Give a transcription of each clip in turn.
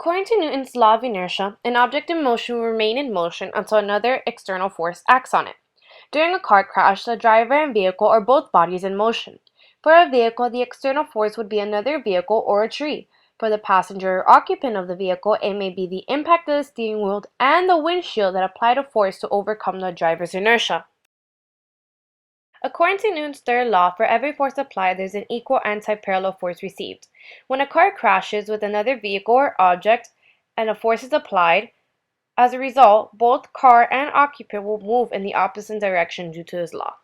According to Newton's law of inertia, an object in motion will remain in motion until another external force acts on it. During a car crash, the driver and vehicle are both bodies in motion. For a vehicle, the external force would be another vehicle or a tree. For the passenger or occupant of the vehicle, it may be the impact of the steering wheel and the windshield that applied a force to overcome the driver's inertia. According to Newton's third law, for every force applied, there is an equal anti-parallel force received. When a car crashes with another vehicle or object and a force is applied, as a result, both car and occupant will move in the opposite direction due to this law.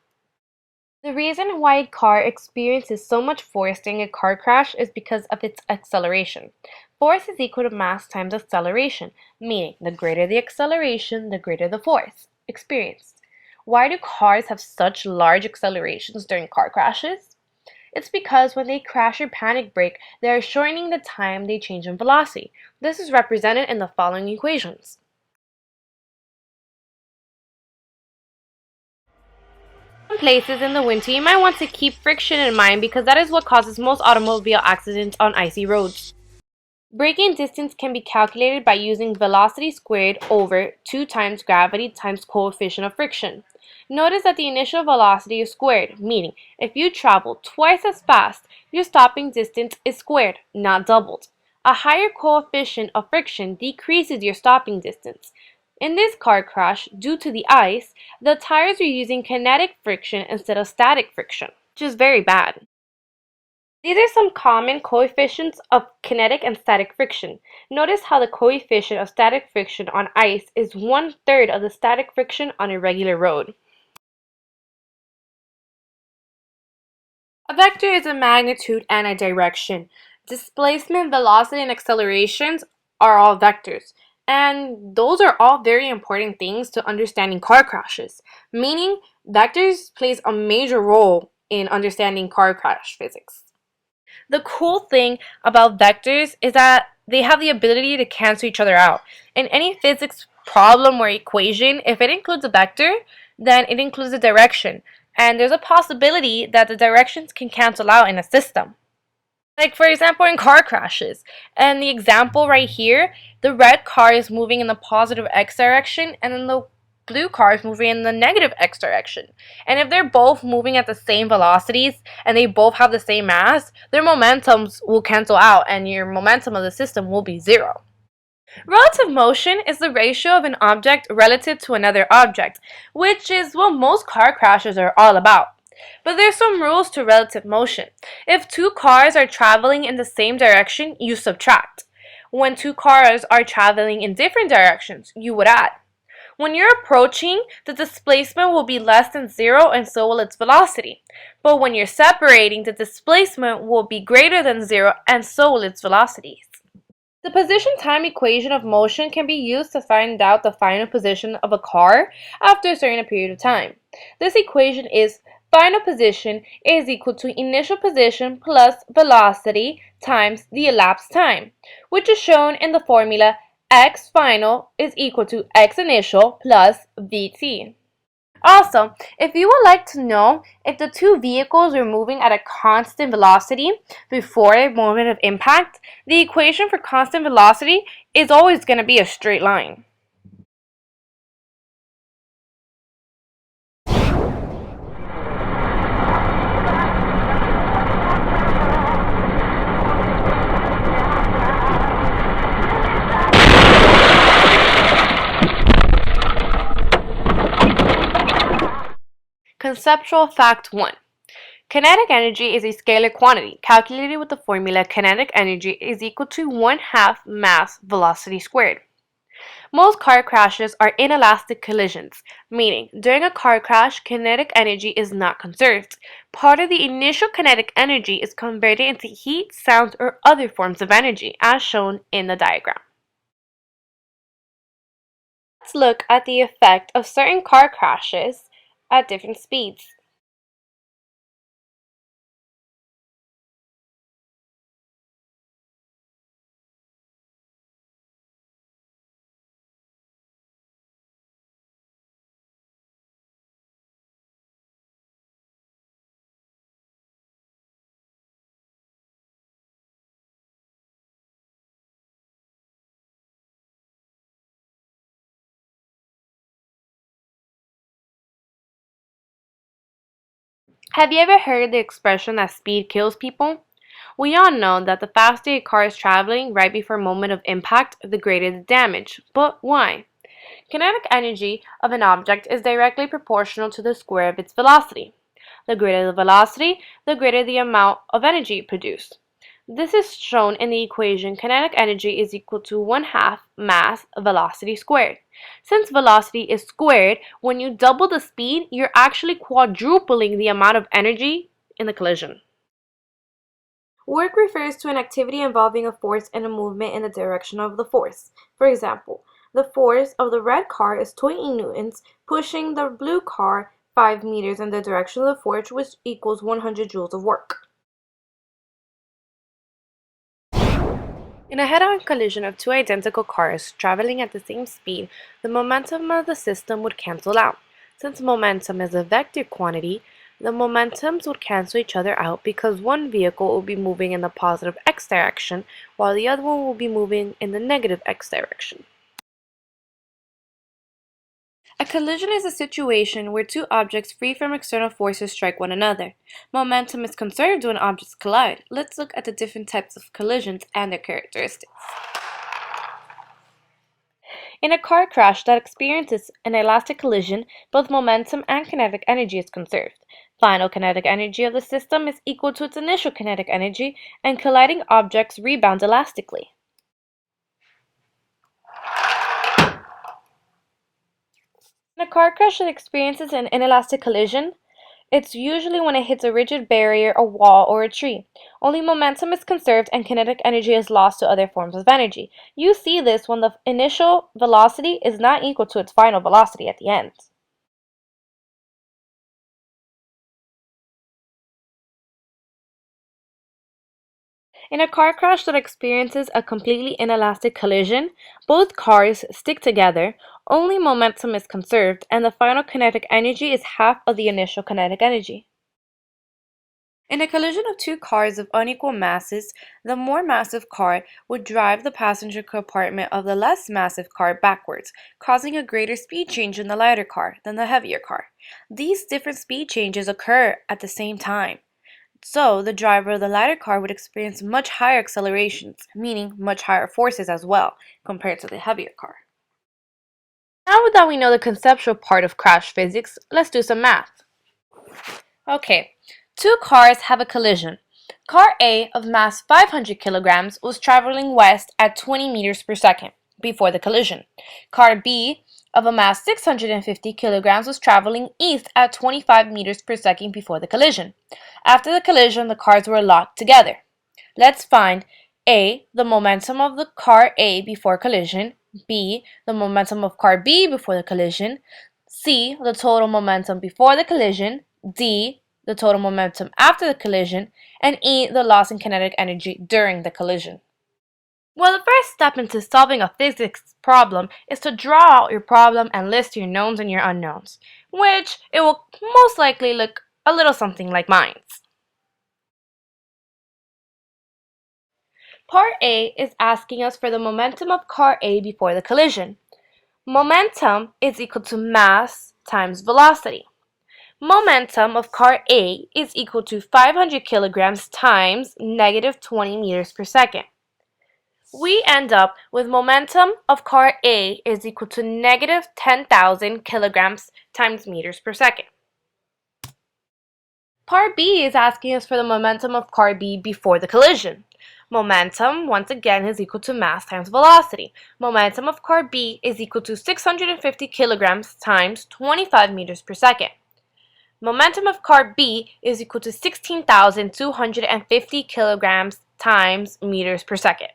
The reason why a car experiences so much force during a car crash is because of its acceleration. Force is equal to mass times acceleration, meaning the greater the acceleration, the greater the force experienced. Why do cars have such large accelerations during car crashes? It's because when they crash or panic brake, they are shortening the time they change in velocity. This is represented in the following equations. In places in the winter, you might want to keep friction in mind because that is what causes most automobile accidents on icy roads. Braking distance can be calculated by using velocity squared over 2 times gravity times coefficient of friction. Notice that the initial velocity is squared, meaning if you travel twice as fast, your stopping distance is squared, not doubled. A higher coefficient of friction decreases your stopping distance. In this car crash, due to the ice, the tires were using kinetic friction instead of static friction, which is very bad. These are some common coefficients of kinetic and static friction. Notice how the coefficient of static friction on ice is 1/3 of the static friction on a regular road. A vector is a magnitude and a direction. Displacement, velocity, and accelerations are all vectors. And those are all very important things to understanding car crashes, meaning vectors plays a major role in understanding car crash physics. The cool thing about vectors is that they have the ability to cancel each other out. In any physics problem or equation, if it includes a vector, then it includes a direction. And there's a possibility that the directions can cancel out in a system. Like for example in car crashes. And the example right here, the red car is moving in the positive x direction and then the blue car is moving in the negative x direction. And if they're both moving at the same velocities and they both have the same mass, their momentums will cancel out and your momentum of the system will be zero. Relative motion is the ratio of an object relative to another object, which is what most car crashes are all about. But there's some rules to relative motion. If two cars are traveling in the same direction, you subtract. When two cars are traveling in different directions, you would add. When you're approaching, the displacement will be less than zero and so will its velocity. But when you're separating, the displacement will be greater than zero and so will its velocities. The position-time equation of motion can be used to find out the final position of a car after a certain period of time. This equation is final position is equal to initial position plus velocity times the elapsed time, which is shown in the formula x final is equal to x initial plus vt. Also, if you would like to know if the two vehicles are moving at a constant velocity before a moment of impact, the equation for constant velocity is always going to be a straight line. Conceptual fact 1. Kinetic energy is a scalar quantity calculated with the formula kinetic energy is equal to 1/2 mass velocity squared. Most car crashes are inelastic collisions, meaning during a car crash, kinetic energy is not conserved. Part of the initial kinetic energy is converted into heat, sound, or other forms of energy, as shown in the diagram. Let's look at the effect of certain car crashes at different speeds. Have you ever heard the expression that speed kills people? We all know that the faster a car is traveling right before a moment of impact, the greater the damage. But why? Kinetic energy of an object is directly proportional to the square of its velocity. The greater the velocity, the greater the amount of energy produced. This is shown in the equation kinetic energy is equal to 1/2 mass velocity squared. Since velocity is squared, when you double the speed, you're actually quadrupling the amount of energy in the collision. Work refers to an activity involving a force and a movement in the direction of the force. For example, the force of the red car is 20 newtons, pushing the blue car 5 meters in the direction of the force, which equals 100 joules of work. In a head-on collision of two identical cars traveling at the same speed, the momentum of the system would cancel out. Since momentum is a vector quantity, the momentums would cancel each other out because one vehicle will be moving in the positive x direction while the other one will be moving in the negative x direction. A collision is a situation where two objects free from external forces strike one another. Momentum is conserved when objects collide. Let's look at the different types of collisions and their characteristics. In a car crash that experiences an elastic collision, both momentum and kinetic energy is conserved. Final kinetic energy of the system is equal to its initial kinetic energy, and colliding objects rebound elastically. In a car crash that experiences an inelastic collision, it's usually when it hits a rigid barrier, a wall, or a tree. Only momentum is conserved and kinetic energy is lost to other forms of energy. You see this when the initial velocity is not equal to its final velocity at the end. In a car crash that experiences a completely inelastic collision, both cars stick together, only momentum is conserved, and the final kinetic energy is half of the initial kinetic energy. In a collision of two cars of unequal masses, the more massive car would drive the passenger compartment of the less massive car backwards, causing a greater speed change in the lighter car than the heavier car. These different speed changes occur at the same time. So, the driver of the lighter car would experience much higher accelerations, meaning much higher forces as well, compared to the heavier car. Now that we know the conceptual part of crash physics, let's do some math. Okay, two cars have a collision. Car A of mass 500 kilograms was traveling west at 20 meters per second before the collision. Car B of a mass 650 kilograms was traveling east at 25 meters per second before the collision. After the collision, the cars were locked together. Let's find A, the momentum of the car A before collision, B, the momentum of car B before the collision, C, the total momentum before the collision, D, the total momentum after the collision, and E, the loss in kinetic energy during the collision. Well, the first step into solving a physics problem is to draw out your problem and list your knowns and your unknowns, which it will most likely look a little something like mine. Part A is asking us for the momentum of car A before the collision. Momentum is equal to mass times velocity. Momentum of car A is equal to 500 kilograms times negative 20 meters per second. We end up with momentum of car A is equal to negative 10,000 kilograms times meters per second. Part B is asking us for the momentum of car B before the collision. Momentum, once again, is equal to mass times velocity. Momentum of car B is equal to 650 kilograms times 25 meters per second. Momentum of car B is equal to 16,250 kilograms times meters per second.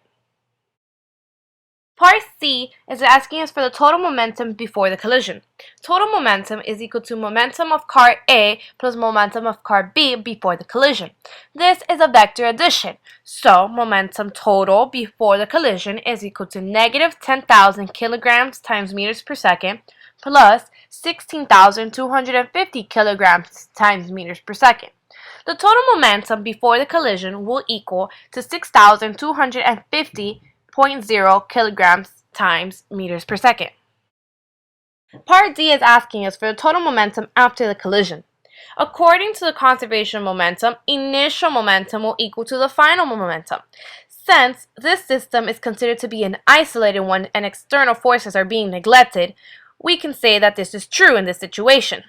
Part C is asking us for the total momentum before the collision. Total momentum is equal to momentum of car A plus momentum of car B before the collision. This is a vector addition, so momentum total before the collision is equal to negative 10,000 kilograms times meters per second plus 16,250 kilograms times meters per second. The total momentum before the collision will equal to 6,250 0.0 kilograms times meters per second. Part D is asking us for the total momentum after the collision. According to the conservation of momentum, initial momentum will equal to the final momentum. Since this system is considered to be an isolated one and external forces are being neglected, we can say that this is true in this situation.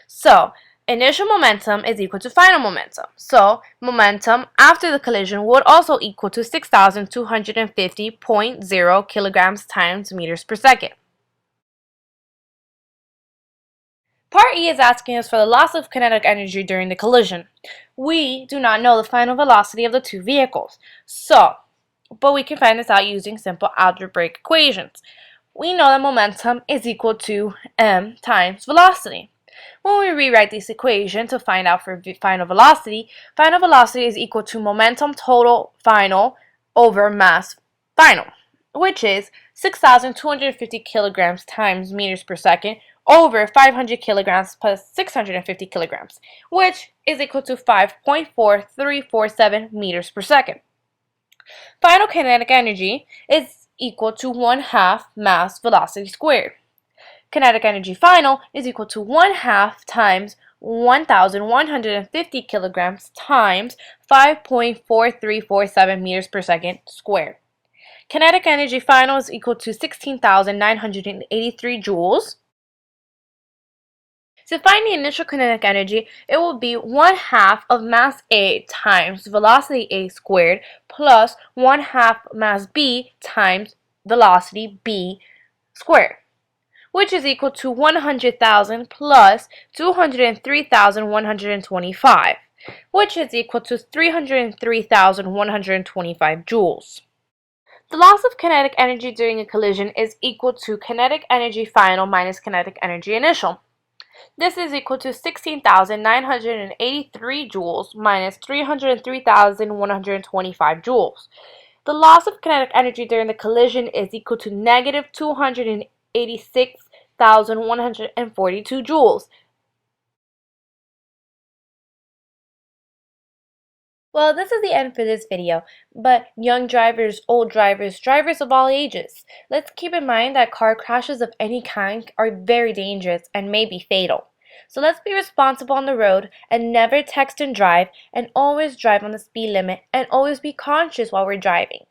So, initial momentum is equal to final momentum. So, momentum after the collision would also equal to 6,250.0 kilograms times meters per second. Part E is asking us for the loss of kinetic energy during the collision. We do not know the final velocity of the two vehicles, but we can find this out using simple algebraic equations. We know that momentum is equal to m times velocity. When we rewrite this equation to find out for final velocity is equal to momentum total final over mass final, which is 6,250 kilograms times meters per second over 500 kilograms plus 650 kilograms, which is equal to 5.4347 meters per second. Final kinetic energy is equal to 1/2 mass velocity squared. Kinetic energy final is equal to 1/2 times 1,150 kilograms times 5.4347 meters per second squared. Kinetic energy final is equal to 16,983 joules. To find the initial kinetic energy, it will be 1/2 of mass A times velocity A squared plus 1/2 mass B times velocity B squared, which is equal to 100,000 plus 203,125, which is equal to 303,125 joules. The loss of kinetic energy during a collision is equal to kinetic energy final minus kinetic energy initial. This is equal to 16,983 joules minus 303,125 joules. The loss of kinetic energy during the collision is equal to negative 286,142 joules. Well, this is the end for this video, but young drivers, old drivers, drivers of all ages, let's keep in mind that car crashes of any kind are very dangerous and may be fatal. So let's be responsible on the road and never text and drive, and always drive on the speed limit and always be conscious while we're driving.